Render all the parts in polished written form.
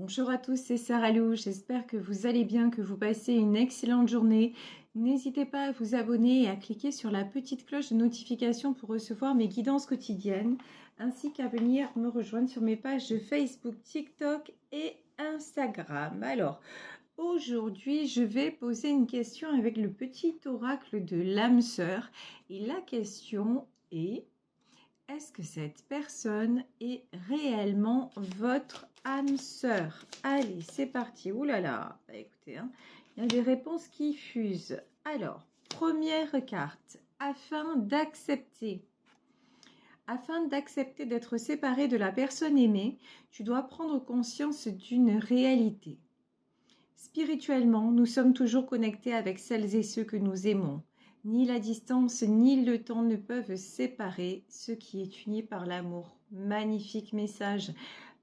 Bonjour à tous, c'est Sarah Lou, j'espère que vous allez bien, que vous passez une excellente journée. N'hésitez pas à vous abonner et à cliquer sur la petite cloche de notification pour recevoir mes guidances quotidiennes, ainsi qu'à venir me rejoindre sur mes pages de Facebook, TikTok et Instagram. Alors, aujourd'hui, je vais poser une question avec le petit oracle de l'âme sœur. Et la question est... Est-ce que cette personne est réellement votre âme sœur? Allez, c'est parti. Ouh là là. Bah, écoutez, hein, il y a des réponses qui fusent. Alors, première carte. Afin d'accepter d'être séparé de la personne aimée, tu dois prendre conscience d'une réalité. Spirituellement, nous sommes toujours connectés avec celles et ceux que nous aimons. Ni la distance ni le temps ne peuvent séparer ce qui est uni par l'amour. Magnifique message.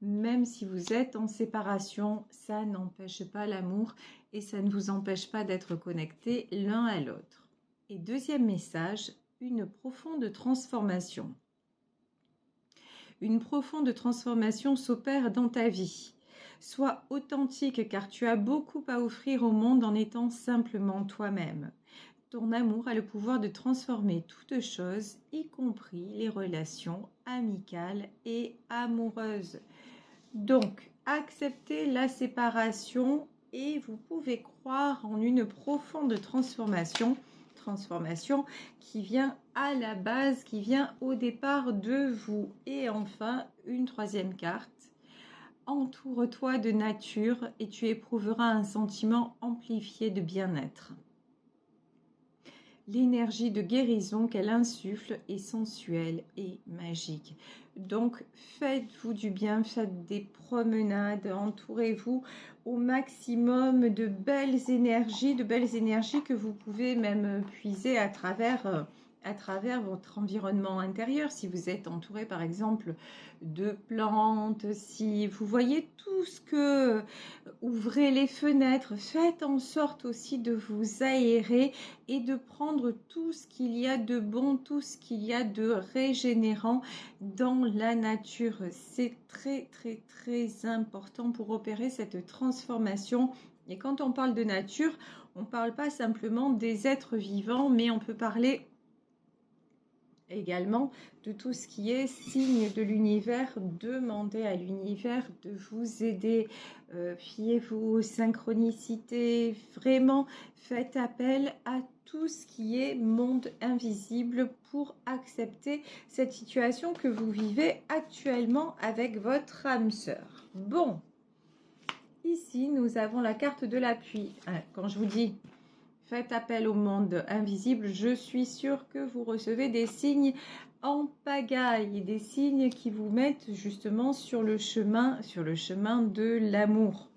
Même si vous êtes en séparation, ça n'empêche pas l'amour et ça ne vous empêche pas d'être connectés l'un à l'autre. Et deuxième message, une profonde transformation. Une profonde transformation s'opère dans ta vie. Sois authentique car tu as beaucoup à offrir au monde en étant simplement toi-même. Ton amour a le pouvoir de transformer toutes choses, y compris les relations amicales et amoureuses. Donc, acceptez la séparation et vous pouvez croire en une profonde transformation qui vient à la base, qui vient au départ de vous. Et enfin, une troisième carte. Entoure-toi de nature et tu éprouveras un sentiment amplifié de bien-être. L'énergie de guérison qu'elle insuffle est sensuelle et magique. Donc, faites-vous du bien, faites des promenades, entourez-vous au maximum de belles énergies que vous pouvez même puiser à travers votre environnement intérieur. Si vous êtes entouré, par exemple, de plantes, si vous voyez tout ce que... Ouvrez les fenêtres, faites en sorte aussi de vous aérer et de prendre tout ce qu'il y a de bon, tout ce qu'il y a de régénérant dans la nature. C'est très très très important pour opérer cette transformation. Et quand on parle de nature, on ne parle pas simplement des êtres vivants, mais on peut parler également de tout ce qui est signe de l'univers. Demandez à l'univers de vous aider, fiez-vous aux synchronicités, vraiment faites appel à tout ce qui est monde invisible pour accepter cette situation que vous vivez actuellement avec votre âme sœur. Bon, ici nous avons la carte de l'appui. Quand je vous dis faites appel au monde invisible, je suis sûre que vous recevez des signes en pagaille, des signes qui vous mettent justement sur le chemin de l'amour.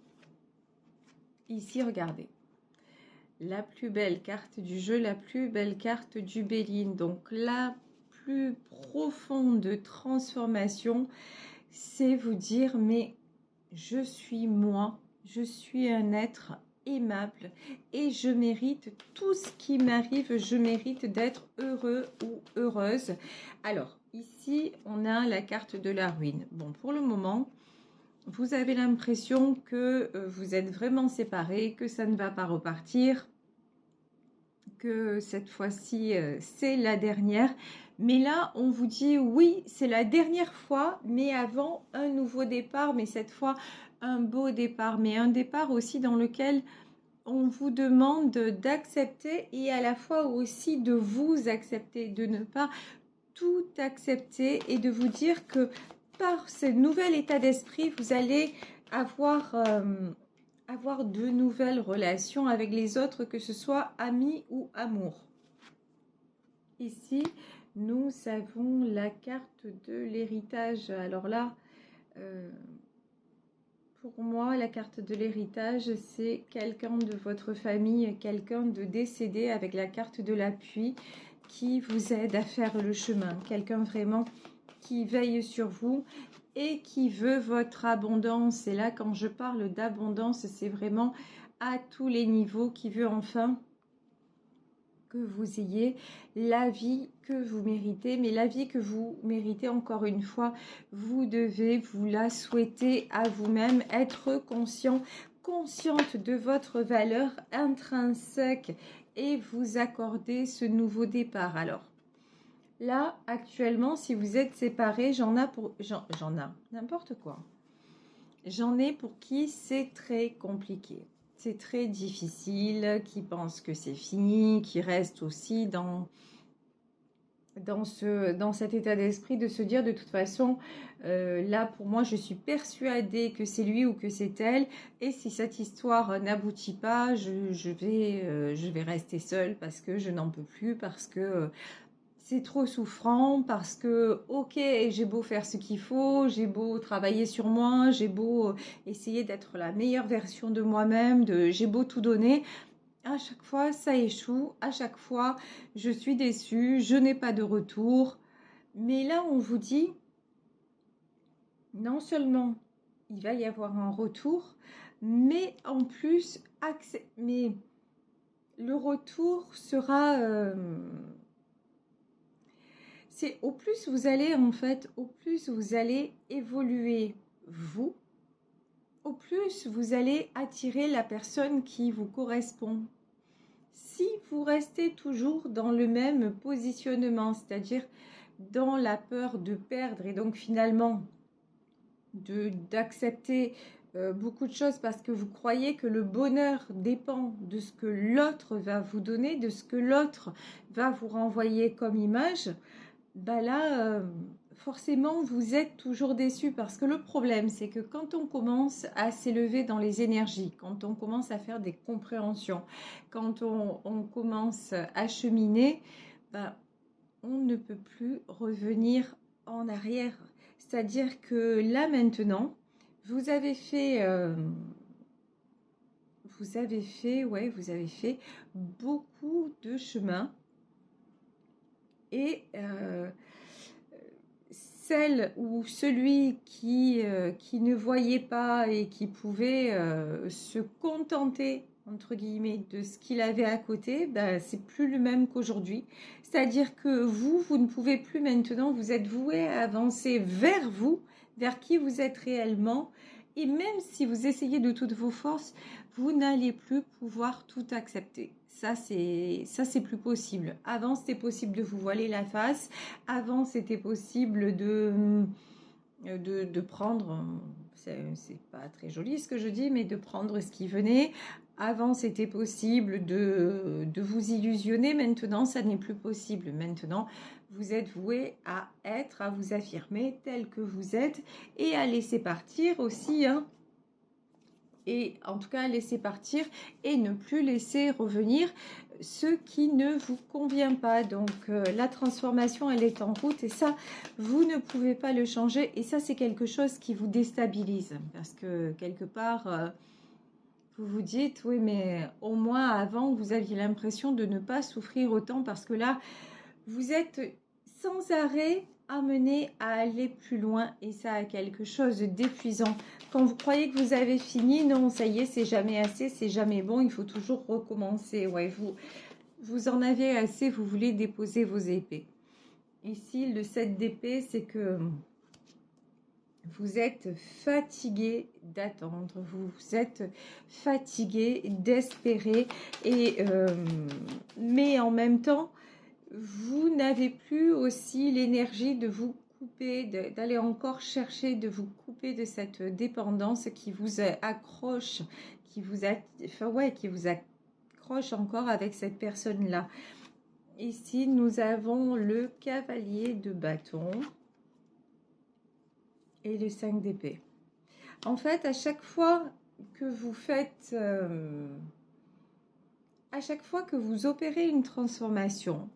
Ici, regardez. La plus belle carte du jeu, la plus belle carte du Béline. Donc, la plus profonde transformation, c'est vous dire, mais je suis moi, je suis un être aimable et je mérite tout ce qui m'arrive, je mérite d'être heureux ou heureuse. Alors ici on a la carte de la ruine. Bon, pour le moment vous avez l'impression que vous êtes vraiment séparés, que ça ne va pas repartir, que cette fois-ci c'est la dernière, mais là on vous dit oui, c'est la dernière fois, mais avant un nouveau départ, mais cette fois un beau départ, mais un départ aussi dans lequel on vous demande d'accepter et à la fois aussi de vous accepter, de ne pas tout accepter et de vous dire que par ce nouvel état d'esprit, vous allez avoir de nouvelles relations avec les autres, que ce soit amis ou amour. Ici, nous avons la carte de l'héritage. Alors là, pour moi, la carte de l'héritage, c'est quelqu'un de votre famille, quelqu'un de décédé avec la carte de l'appui qui vous aide à faire le chemin. Quelqu'un vraiment qui veille sur vous et qui veut votre abondance. Et là, quand je parle d'abondance, c'est vraiment à tous les niveaux, qui veut enfin que vous ayez la vie que vous méritez. Mais la vie que vous méritez, encore une fois, vous devez vous la souhaiter à vous-même, être consciente de votre valeur intrinsèque et vous accorder ce nouveau départ. Alors, là, actuellement, si vous êtes séparés, n'importe quoi. J'en ai pour qui c'est très compliqué. C'est très difficile, qui pensent que c'est fini, qui restent aussi dans cet état d'esprit de se dire de toute façon, là pour moi je suis persuadée que c'est lui ou que c'est elle, et si cette histoire n'aboutit pas, je vais rester seule parce que je n'en peux plus, parce que c'est trop souffrant, parce que ok, j'ai beau faire ce qu'il faut, j'ai beau travailler sur moi, j'ai beau essayer d'être la meilleure version de moi-même, j'ai beau tout donner, à chaque fois ça échoue, à chaque fois je suis déçue, je n'ai pas de retour. Mais là on vous dit, non seulement il va y avoir un retour, mais en plus, mais le retour sera... c'est au plus vous allez, en fait, au plus vous allez évoluer vous, au plus vous allez attirer la personne qui vous correspond. Si vous restez toujours dans le même positionnement, c'est-à-dire dans la peur de perdre et donc finalement d'accepter beaucoup de choses parce que vous croyez que le bonheur dépend de ce que l'autre va vous donner, de ce que l'autre va vous renvoyer comme image, bah là, forcément, vous êtes toujours déçu parce que le problème, c'est que quand on commence à s'élever dans les énergies, quand on commence à faire des compréhensions, quand on commence à cheminer, bah, on ne peut plus revenir en arrière. C'est-à-dire que là, maintenant, vous avez fait beaucoup de chemin et celle ou celui qui ne voyait pas et qui pouvait se contenter entre guillemets de ce qu'il avait à côté, ben, c'est plus le même qu'aujourd'hui. C'est-à-dire que vous ne pouvez plus maintenant, vous êtes voué à avancer vers vous, vers qui vous êtes réellement. Et même si vous essayez de toutes vos forces, vous n'allez plus pouvoir tout accepter. Ça, c'est plus possible. Avant, c'était possible de vous voiler la face. Avant, c'était possible de prendre, c'est pas très joli ce que je dis, mais de prendre ce qui venait. Avant, c'était possible de vous illusionner. Maintenant, ça n'est plus possible. Maintenant, vous êtes voué à être, à vous affirmer tel que vous êtes et à laisser partir aussi, hein. Et en tout cas, laisser partir et ne plus laisser revenir ce qui ne vous convient pas. Donc, la transformation, elle est en route et ça, vous ne pouvez pas le changer. Et ça, c'est quelque chose qui vous déstabilise parce que quelque part, vous vous dites, oui, mais au moins avant, vous aviez l'impression de ne pas souffrir autant parce que là, vous êtes sans arrêt amené à aller plus loin et ça a quelque chose d'épuisant. Quand vous croyez que vous avez fini, non, ça y est, c'est jamais assez, c'est jamais bon, il faut toujours recommencer. Ouais, vous en avez assez, vous voulez déposer vos épées. Ici, le 7 d'épée, c'est que vous êtes fatigué d'attendre, vous êtes fatigué d'espérer, mais en même temps, vous n'avez plus aussi l'énergie de vous couper, d'aller encore chercher, de vous couper de cette dépendance qui vous accroche, qui vous accroche encore avec cette personne-là. Ici, nous avons le cavalier de bâton et le 5 d'épée. En fait, à chaque fois que vous faites... à chaque fois que vous opérez une transformation,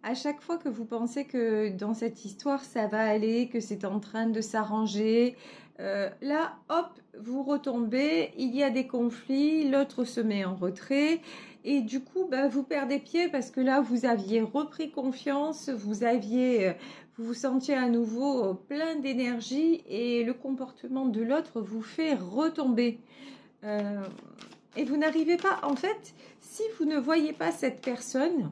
à chaque fois que vous pensez que dans cette histoire, ça va aller, que c'est en train de s'arranger, là, hop, vous retombez, il y a des conflits, l'autre se met en retrait et du coup, bah, vous perdez pied parce que là, vous aviez repris confiance, vous vous sentiez à nouveau plein d'énergie et le comportement de l'autre vous fait retomber. Et vous n'arrivez pas, en fait, si vous ne voyez pas cette personne,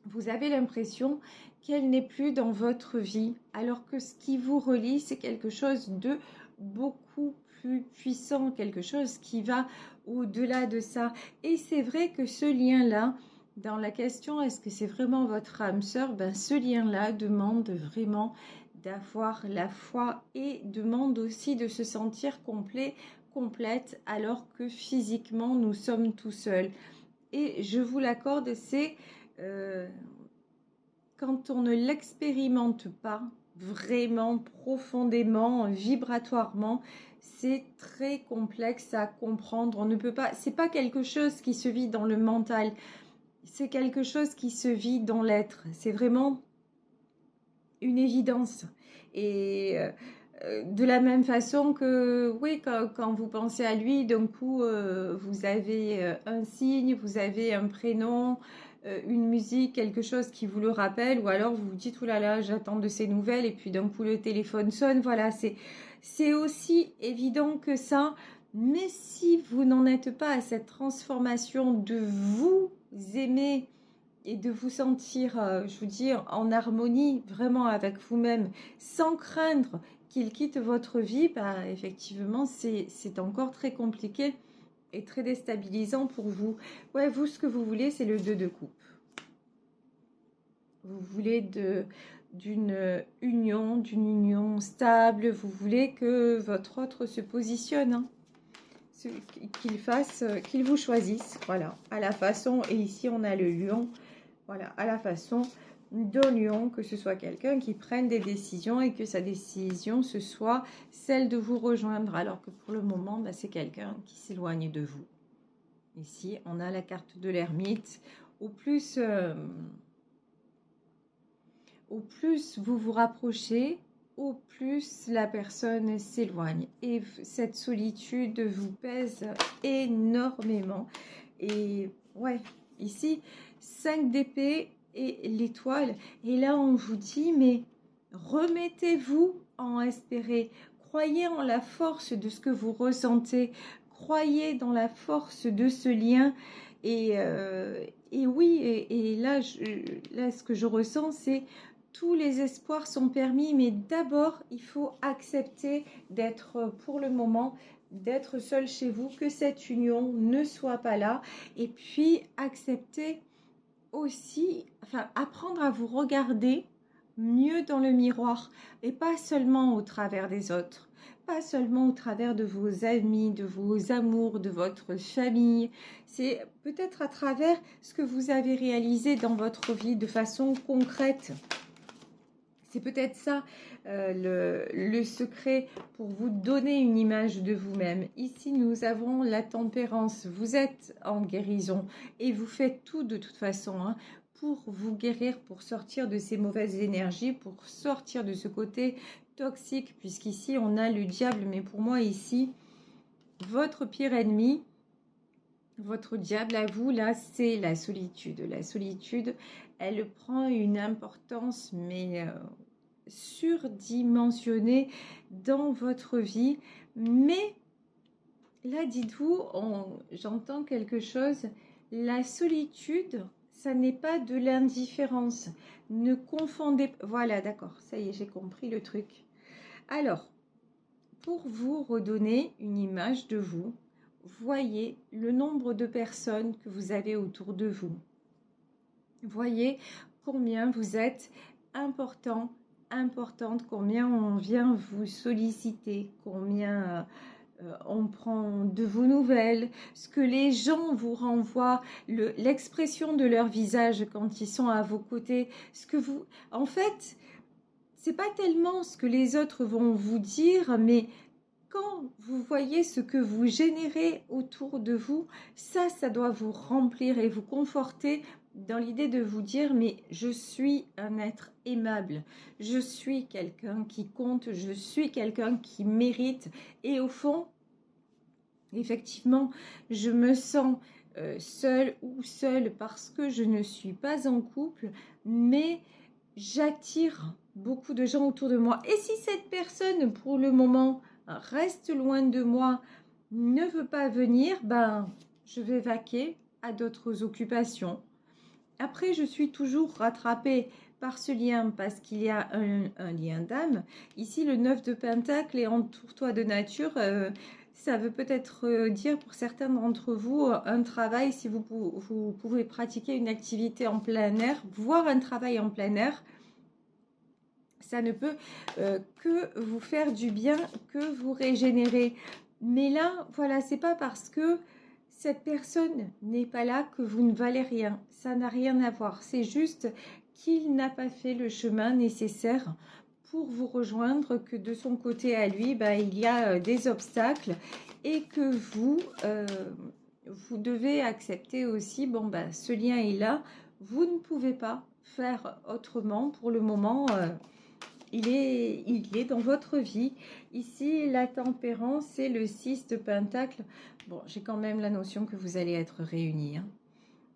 vous avez l'impression qu'elle n'est plus dans votre vie, alors que ce qui vous relie, c'est quelque chose de beaucoup plus puissant, quelque chose qui va au-delà de ça. Et c'est vrai que ce lien-là, dans la question, est-ce que c'est vraiment votre âme sœur? Ben, ce lien-là demande vraiment d'avoir la foi et demande aussi de se sentir complet, complète, alors que physiquement, nous sommes tout seuls. Et je vous l'accorde, c'est quand on ne l'expérimente pas vraiment profondément, vibratoirement, c'est très complexe à comprendre. On ne peut pas, c'est pas quelque chose qui se vit dans le mental, c'est quelque chose qui se vit dans l'être. C'est vraiment une évidence. Et de la même façon que, oui, quand vous pensez à lui, d'un coup, vous avez un signe, vous avez un prénom, une musique, quelque chose qui vous le rappelle, ou alors vous vous dites, oh là là, j'attends de ces nouvelles, et puis d'un coup, le téléphone sonne. Voilà, c'est aussi évident que ça. Mais si vous n'en êtes pas à cette transformation de vous aimer, et de vous sentir, je vous dis, en harmonie vraiment avec vous-même, sans craindre qu'il quitte votre vie, bah, effectivement, c'est encore très compliqué et très déstabilisant pour vous. Ouais, vous, ce que vous voulez, c'est le 2 de coupe. Vous voulez d'une union stable, vous voulez que votre autre se positionne, hein, qu'il fasse, qu'il vous choisisse, voilà, à la façon, et ici on a le lion. Voilà, à la façon d'un lion, que ce soit quelqu'un qui prenne des décisions et que sa décision, ce soit celle de vous rejoindre, alors que pour le moment, bah, c'est quelqu'un qui s'éloigne de vous. Ici, on a la carte de l'ermite. Au plus vous vous rapprochez, au plus la personne s'éloigne. Et cette solitude vous pèse énormément. Et ouais, ici, 5 d'épée et l'étoile. Et là, on vous dit, mais remettez-vous en espérer. Croyez en la force de ce que vous ressentez. Croyez dans la force de ce lien. Et oui, et là, là, ce que je ressens, c'est tous les espoirs sont permis, mais d'abord, il faut accepter d'être, pour le moment, d'être seul chez vous, que cette union ne soit pas là, et puis accepter aussi, enfin, apprendre à vous regarder mieux dans le miroir, et pas seulement au travers des autres, pas seulement au travers de vos amis, de vos amours, de votre famille, c'est peut-être à travers ce que vous avez réalisé dans votre vie de façon concrète. C'est peut-être ça le secret pour vous donner une image de vous-même. Ici, nous avons la tempérance. Vous êtes en guérison et vous faites tout de toute façon, hein, pour vous guérir, pour sortir de ces mauvaises énergies, pour sortir de ce côté toxique, puisqu'ici, on a le diable. Mais pour moi, ici, votre pire ennemi, votre diable à vous, là, c'est la solitude. La solitude, elle prend une importance, mais surdimensionnée dans votre vie. Mais là, dites-vous, j'entends quelque chose. La solitude, ça n'est pas de l'indifférence. Ne confondez pas. Voilà, d'accord, ça y est, j'ai compris le truc. Alors, pour vous redonner une image de vous, voyez le nombre de personnes que vous avez autour de vous. Voyez combien vous êtes important, importante, combien on vient vous solliciter, combien on prend de vos nouvelles, ce que les gens vous renvoient, l'expression de leur visage quand ils sont à vos côtés, ce que vous... En fait, c'est pas tellement ce que les autres vont vous dire, mais quand vous voyez ce que vous générez autour de vous, ça doit vous remplir et vous conforter dans l'idée de vous dire, mais je suis un être aimable, je suis quelqu'un qui compte, je suis quelqu'un qui mérite. Et au fond, effectivement, je me sens seule ou seule parce que je ne suis pas en couple, mais j'attire beaucoup de gens autour de moi. Et si cette personne, pour le moment, reste loin de moi, ne veut pas venir, ben, je vais vaquer à d'autres occupations, Après, je suis toujours rattrapée par ce lien parce qu'il y a un lien d'âme. Ici, le 9 de Pentacle et entoure-toi de nature, ça veut peut-être dire pour certains d'entre vous un travail, si vous pouvez pratiquer une activité en plein air, voire un travail en plein air. Ça ne peut que vous faire du bien, que vous régénérer. Mais là, voilà, c'est pas parce que cette personne n'est pas là que vous ne valez rien. Ça n'a rien à voir. C'est juste qu'il n'a pas fait le chemin nécessaire pour vous rejoindre, que de son côté à lui, bah, il y a des obstacles et que vous devez accepter aussi, bon, bah, ce lien est là. Vous ne pouvez pas faire autrement pour le moment. Il est dans votre vie. Ici, la tempérance, c'est le 6 de Pentacle. Bon, j'ai quand même la notion que vous allez être réunis. Hein.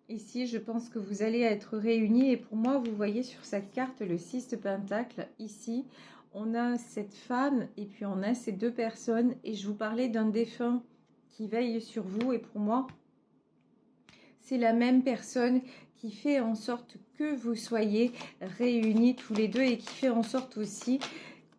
Ici, je pense que vous allez être réunis. Et pour moi, vous voyez sur cette carte le 6 de Pentacle. Ici, on a cette femme et puis on a ces deux personnes. Et je vous parlais d'un défunt qui veille sur vous. Et pour moi, c'est la même personne qui fait en sorte que vous soyez réunis tous les deux et qui fait en sorte aussi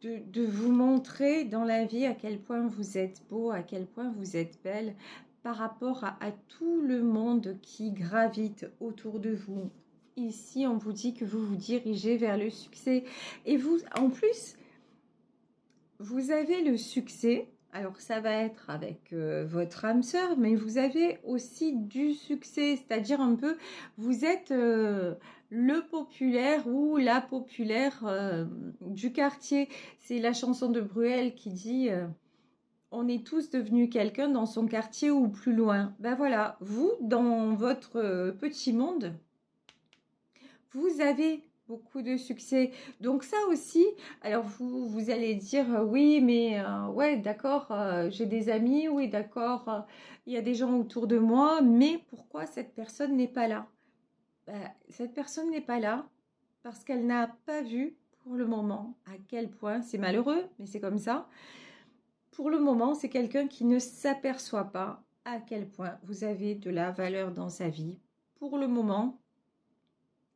de vous montrer dans la vie à quel point vous êtes beau, à quel point vous êtes belle par rapport à tout le monde qui gravite autour de vous. Ici, on vous dit que vous vous dirigez vers le succès. Et vous, en plus, vous avez le succès. Alors, ça va être avec votre âme sœur, mais vous avez aussi du succès, c'est-à-dire un peu, vous êtes le populaire ou la populaire du quartier. C'est la chanson de Bruel qui dit on est tous devenus quelqu'un dans son quartier ou plus loin. Ben voilà, vous, dans votre petit monde, vous avez beaucoup de succès. Donc ça aussi, alors vous allez dire oui, mais ouais, d'accord, j'ai des amis, oui, d'accord, il y a des gens autour de moi, mais pourquoi cette personne n'est pas là? Cette personne n'est pas là parce qu'elle n'a pas vu pour le moment à quel point, c'est malheureux, mais c'est comme ça. Pour le moment, c'est quelqu'un qui ne s'aperçoit pas à quel point vous avez de la valeur dans sa vie. Pour le moment,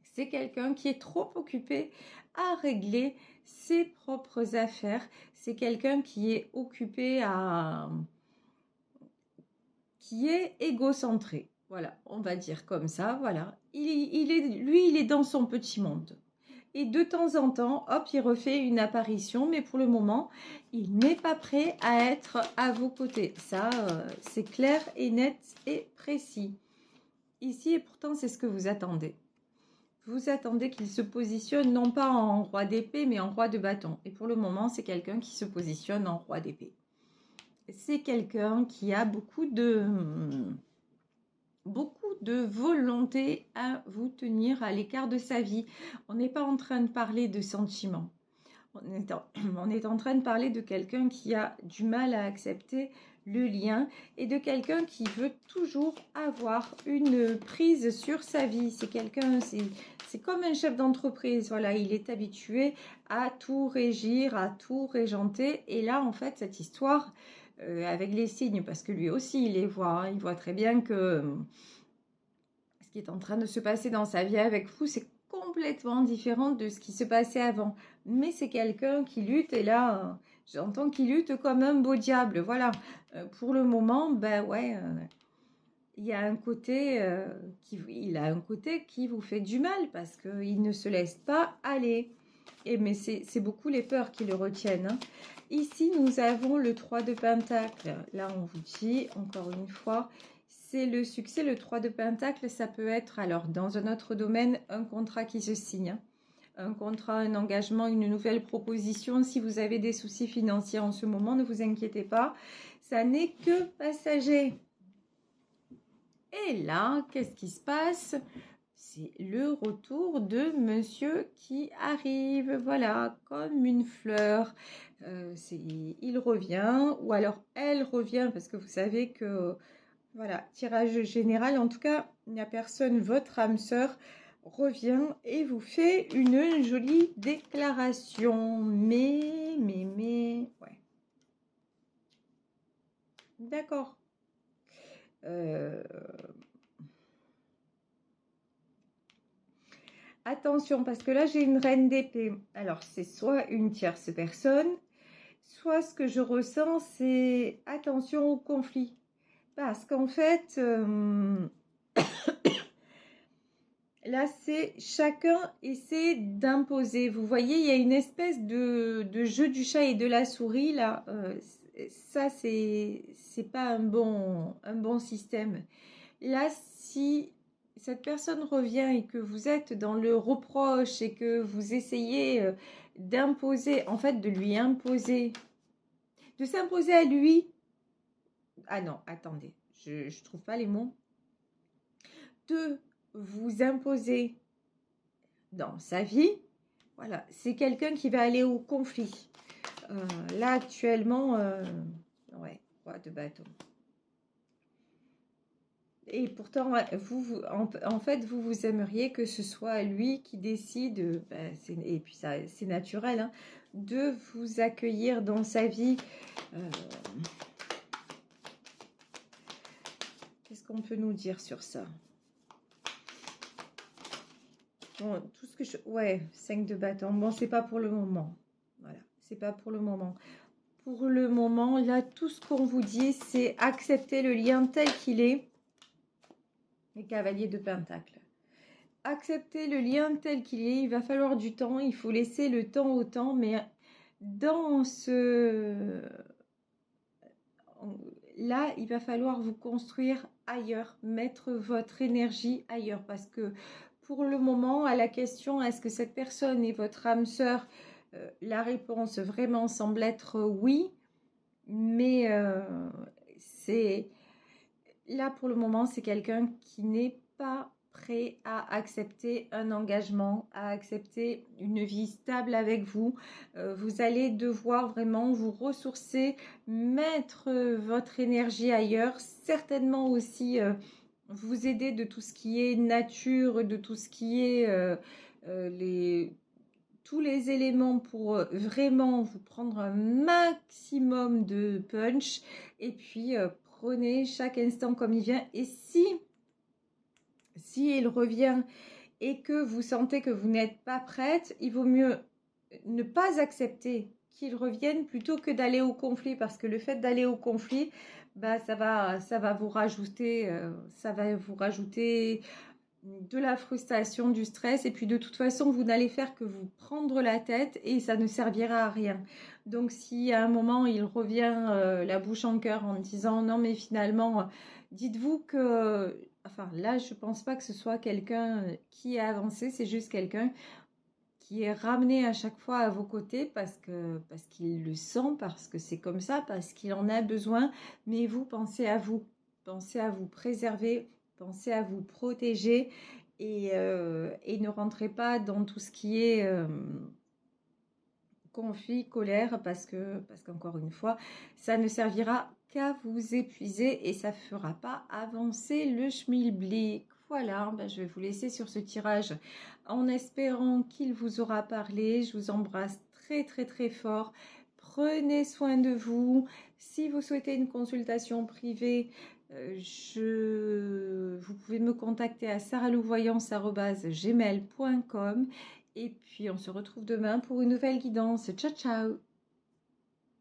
c'est quelqu'un qui est trop occupé à régler ses propres affaires. C'est quelqu'un qui est occupé qui est égocentré. Voilà, on va dire comme ça. Voilà, il est dans son petit monde. Et de temps en temps, hop, il refait une apparition, mais pour le moment, il n'est pas prêt à être à vos côtés. Ça, c'est clair et net et précis. Ici, et pourtant, c'est ce que vous attendez. Vous attendez qu'il se positionne non pas en roi d'épée, mais en roi de bâton. Et pour le moment, c'est quelqu'un qui se positionne en roi d'épée. C'est quelqu'un qui a beaucoup de volonté à vous tenir à l'écart de sa vie. On n'est pas en train de parler de sentiments. On est en train de parler de quelqu'un qui a du mal à accepter le lien et de quelqu'un qui veut toujours avoir une prise sur sa vie. C'est quelqu'un, c'est comme un chef d'entreprise. Voilà, il est habitué à tout régir, à tout régenter. Et là, en fait, cette histoire avec les signes, parce que lui aussi, il les voit. Hein, il voit très bien que ce qui est en train de se passer dans sa vie avec vous, c'est complètement différent de ce qui se passait avant. Mais c'est quelqu'un qui lutte et là, j'entends qu'il lutte comme un beau diable. Voilà. Pour le moment, ben ouais, il y a un côté il a un côté qui vous fait du mal parce qu'il ne se laisse pas aller. Et mais c'est beaucoup les peurs qui le retiennent. Hein. Ici, nous avons le 3 de Pentacle. Là, on vous dit, encore une fois, c'est le succès. Le 3 de Pentacle, ça peut être, alors, dans un autre domaine, un contrat qui se signe. Un contrat, un engagement, une nouvelle proposition. Si vous avez des soucis financiers en ce moment, ne vous inquiétez pas. Ça n'est que passager. Et là, qu'est-ce qui se passe ? C'est le retour de monsieur qui arrive, voilà, comme une fleur. Il revient, ou alors elle revient, parce que vous savez que, voilà, tirage général, en tout cas, la personne, votre âme sœur, revient et vous fait une jolie déclaration. Mais, ouais. D'accord. attention, parce que là, j'ai une reine d'épée. Alors, c'est soit une tierce personne, soit ce que je ressens, c'est attention au conflit. Parce qu'en fait, là, c'est chacun essaie d'imposer. Vous voyez, il y a une espèce de jeu du chat et de la souris, là. Ça, c'est pas un bon système. Là, si cette personne revient et que vous êtes dans le reproche et que vous essayez d'imposer, en fait, de lui imposer, de s'imposer à lui. Ah non, attendez, je trouve pas les mots. De vous imposer dans sa vie, voilà, c'est quelqu'un qui va aller au conflit. Là, actuellement, ouais, roi de bâton. Et pourtant, en fait, vous aimeriez que ce soit lui qui décide, et puis ça, c'est naturel, hein, de vous accueillir dans sa vie. Qu'est-ce qu'on peut nous dire sur ça? Bon, tout ce que je... Ouais, 5 de bâton. Bon, c'est pas pour le moment. Voilà, c'est pas pour le moment. Pour le moment, là, tout ce qu'on vous dit, c'est accepter le lien tel qu'il est. Les cavaliers de Pentacle. Accepter le lien tel qu'il est, il va falloir du temps, il faut laisser le temps au temps, mais dans ce... Là, il va falloir vous construire ailleurs, mettre votre énergie ailleurs, parce que pour le moment, à la question, est-ce que cette personne est votre âme sœur, la réponse vraiment semble être oui, mais c'est... Là, pour le moment, c'est quelqu'un qui n'est pas prêt à accepter un engagement, à accepter une vie stable avec vous. Vous allez devoir vraiment vous ressourcer, mettre votre énergie ailleurs, certainement aussi vous aider de tout ce qui est nature, de tout ce qui est tous les éléments pour vraiment vous prendre un maximum de punch et puis prenez chaque instant comme il vient. Et si il revient et que vous sentez que vous n'êtes pas prête, il vaut mieux ne pas accepter qu'il revienne plutôt que d'aller au conflit, parce que le fait d'aller au conflit, bah, ça va vous rajouter de la frustration, du stress, et puis de toute façon, vous n'allez faire que vous prendre la tête et ça ne servira à rien. Donc, si à un moment, il revient la bouche en cœur en disant non, mais finalement, dites-vous que... Enfin, là, je ne pense pas que ce soit quelqu'un qui a avancé, c'est juste quelqu'un qui est ramené à chaque fois à vos côtés parce qu'il le sent, parce que c'est comme ça, parce qu'il en a besoin. Mais vous, pensez à vous préserver, pensez à vous protéger et ne rentrez pas dans tout ce qui est conflit, colère, parce qu'encore une fois, ça ne servira qu'à vous épuiser et ça ne fera pas avancer le schmilblick. Voilà, je vais vous laisser sur ce tirage en espérant qu'il vous aura parlé. Je vous embrasse très très très fort. Prenez soin de vous. Si vous souhaitez une consultation privée, vous pouvez me contacter à saralouvoyance@gmail.com. Et puis, on se retrouve demain pour une nouvelle guidance. Ciao, ciao!